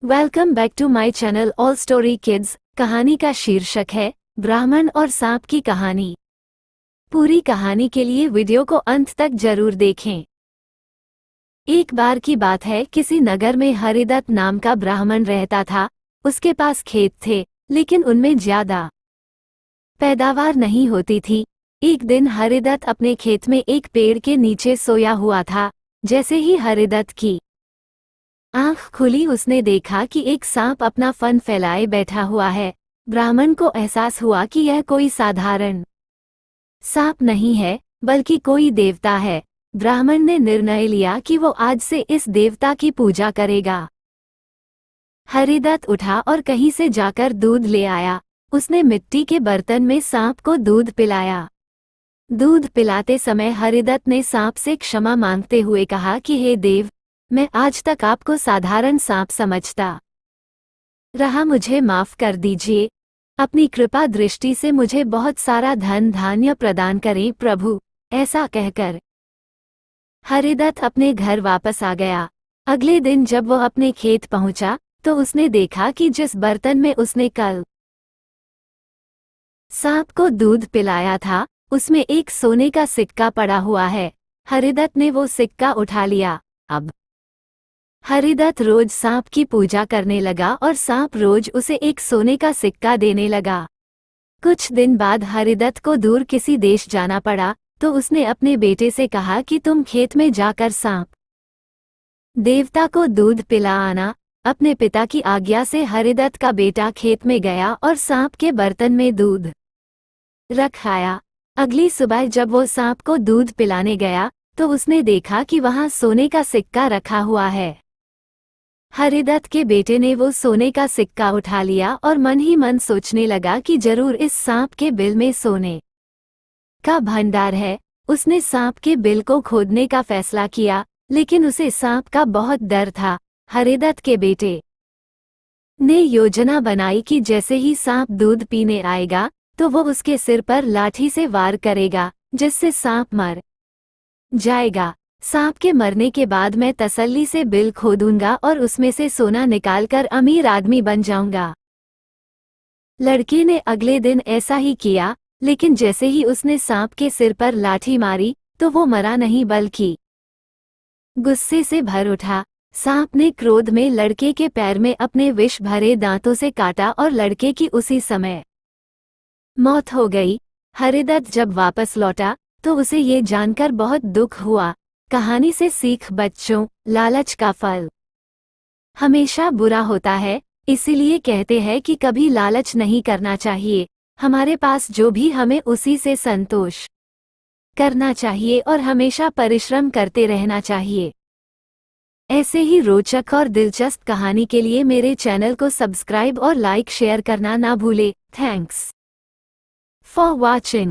Welcome back to my channel All Story Kids. कहानी का शीर्षक है ब्राह्मण और सांप की कहानी। पूरी कहानी के लिए वीडियो को अंत तक जरूर देखें। एक बार की बात है, किसी नगर में हरिदत्त नाम का ब्राह्मण रहता था। उसके पास खेत थे, लेकिन उनमें ज्यादा पैदावार नहीं होती थी। एक दिन हरिदत्त अपने खेत में एक पेड़ के नीचे सोया हुआ था। जैसे ही हरिदत्त की आंख खुली, उसने देखा कि एक सांप अपना फन फैलाए बैठा हुआ है। ब्राह्मण को एहसास हुआ कि यह कोई साधारण सांप नहीं है, बल्कि कोई देवता है। ब्राह्मण ने निर्णय लिया कि वो आज से इस देवता की पूजा करेगा। हरिदत्त उठा और कहीं से जाकर दूध ले आया। उसने मिट्टी के बर्तन में सांप को दूध पिलाया। दूध पिलाते समय हरिदत्त ने सांप से क्षमा मांगते हुए कहा कि हे देव, मैं आज तक आपको साधारण सांप समझता रहा, मुझे माफ कर दीजिए। अपनी कृपा दृष्टि से मुझे बहुत सारा धन धान्य प्रदान करें प्रभु। ऐसा कहकर हरिदत्त अपने घर वापस आ गया। अगले दिन जब वो अपने खेत पहुंचा, तो उसने देखा कि जिस बर्तन में उसने कल सांप को दूध पिलाया था, उसमें एक सोने का सिक्का पड़ा हुआ है। हरिदत्त ने वो सिक्का उठा लिया। अब हरिदत्त रोज सांप की पूजा करने लगा और सांप रोज उसे एक सोने का सिक्का देने लगा। कुछ दिन बाद हरिदत्त को दूर किसी देश जाना पड़ा, तो उसने अपने बेटे से कहा कि तुम खेत में जाकर सांप देवता को दूध पिला आना। अपने पिता की आज्ञा से हरिदत्त का बेटा खेत में गया और सांप के बर्तन में दूध रख आया। अगली सुबह जब वो सांप को दूध पिलाने गया, तो उसने देखा कि वहां सोने का सिक्का रखा हुआ है। हरिदत्त के बेटे ने वो सोने का सिक्का उठा लिया और मन ही मन सोचने लगा कि जरूर इस सांप के बिल में सोने का भंडार है। उसने सांप के बिल को खोदने का फैसला किया, लेकिन उसे सांप का बहुत डर था। हरिदत्त के बेटे ने योजना बनाई कि जैसे ही सांप दूध पीने आएगा, तो वो उसके सिर पर लाठी से वार करेगा, जिससे सांप मर जाएगा। सांप के मरने के बाद मैं तसल्ली से बिल खोदूंगा और उसमें से सोना निकालकर अमीर आदमी बन जाऊंगा। लड़के ने अगले दिन ऐसा ही किया, लेकिन जैसे ही उसने सांप के सिर पर लाठी मारी, तो वो मरा नहीं बल्कि गुस्से से भर उठा। सांप ने क्रोध में लड़के के पैर में अपने विष भरे दांतों से काटा और लड़के की उसी समय मौत हो गई। हरिदत्त जब वापस लौटा, तो उसे ये जानकर बहुत दुख हुआ। कहानी से सीख बच्चों, लालच का फल हमेशा बुरा होता है, इसीलिए कहते हैं कि कभी लालच नहीं करना चाहिए। हमारे पास जो भी, हमें उसी से संतोष करना चाहिए और हमेशा परिश्रम करते रहना चाहिए। ऐसे ही रोचक और दिलचस्प कहानी के लिए मेरे चैनल को सब्सक्राइब और लाइक शेयर करना ना भूले। Thanks for watching.